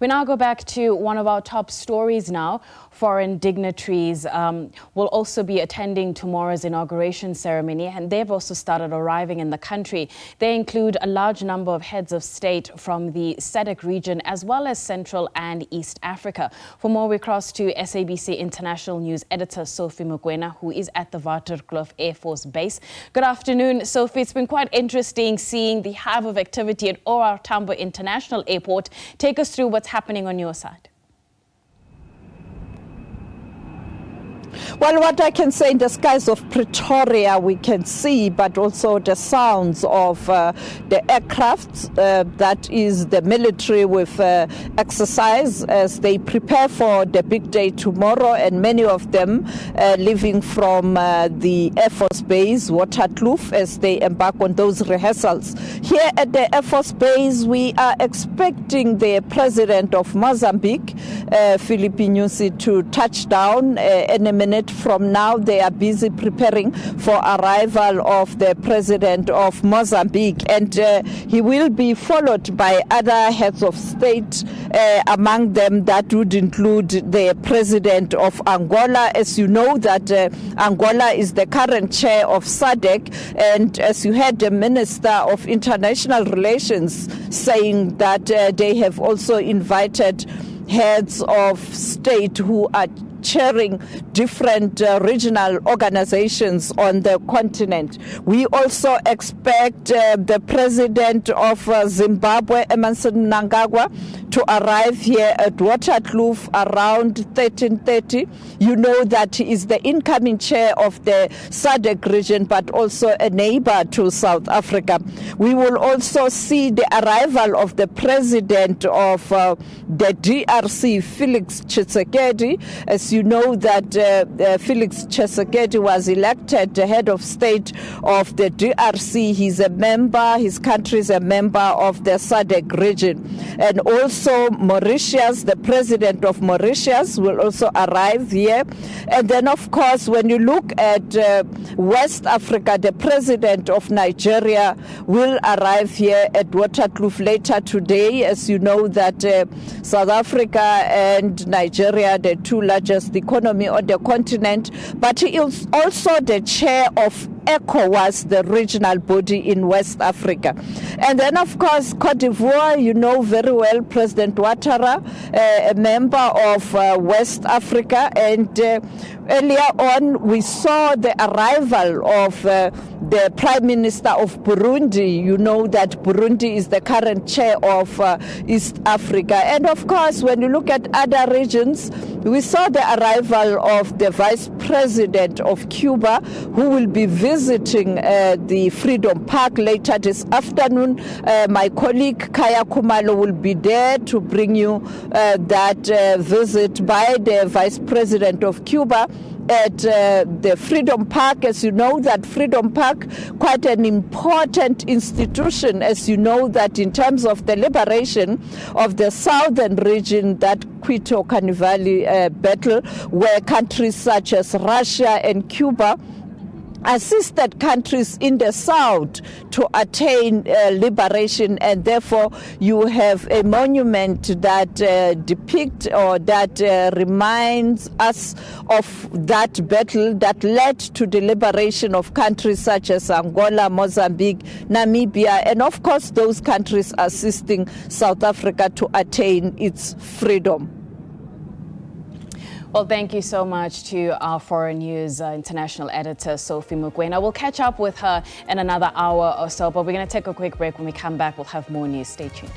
We now go back to one of our top stories now. Foreign dignitaries will also be attending tomorrow's inauguration ceremony, and they've also started arriving in the country. They include a large number of heads of state from the SADC region, as well as Central and East Africa. For more, we cross to SABC International News editor Sophie Mokoena, who is at the Waterkloof Airforce base. Good afternoon, Sophie. It's been quite interesting seeing the hive of activity at OR Tambo International Airport. Take us through what's happening on your side. Well, what I can say, in the skies of Pretoria we can see, but also the sounds of the aircraft, that is the military with exercise as they prepare for the big day tomorrow, and many of them leaving from the Air Force base, Waterkloof, as they embark on those rehearsals. Here at the Air Force base, we are expecting the president of Mozambique, Filipe Nyusi, to touch down in a minute from now. They are busy preparing for arrival of the president of Mozambique, and he will be followed by other heads of state, among them that would include the president of Angola. As you know, that Angola is the current chair of SADC, and as you heard the Minister of International Relations saying that they have also invited heads of state who are chairing different regional organizations on the continent. We also expect the president of Zimbabwe, Emmerson Mnangagwa, to arrive here at Waterkloof around 13:30. You know that he is the incoming chair of the SADC region, but also a neighbor to South Africa. We will also see the arrival of the president of the DRC, Felix Tshisekedi. As you know that Felix Tshisekedi was elected the head of state of the DRC. He's a member, his country is a member of the SADC region. And also Mauritius, the president of Mauritius will also arrive here. And then, of course, when you look at West Africa, the president of Nigeria will arrive here at Waterkloof later today. As you know that South Africa and Nigeria, the two largest economy on the continent, but he is also the chair of ECOWAS, the regional body in West Africa. And then, of course, Cote d'Ivoire, you know very well, President Ouattara, a member of West Africa. And earlier on, we saw the arrival of the Prime Minister of Burundi. You know that Burundi is the current chair of East Africa. And of course, when you look at other regions, we saw the arrival of the Vice President of Cuba, who will be visiting the Freedom Park later this afternoon. My colleague Kaya Kumalo will be there to bring you that visit by the Vice President of Cuba at the Freedom Park. As you know, that Freedom Park, quite an important institution, as you know that in terms of the liberation of the southern region, that Quito-Canivali battle, where countries such as Russia and Cuba assisted countries in the south to attain liberation, and therefore you have a monument that depicts or that reminds us of that battle that led to the liberation of countries such as Angola, Mozambique, Namibia, and of course those countries assisting South Africa to attain its freedom. Well, thank you so much to our Foreign News International editor, Sophie Mokoena. We'll catch up with her in another hour or so, but we're going to take a quick break. When we come back, we'll have more news. Stay tuned.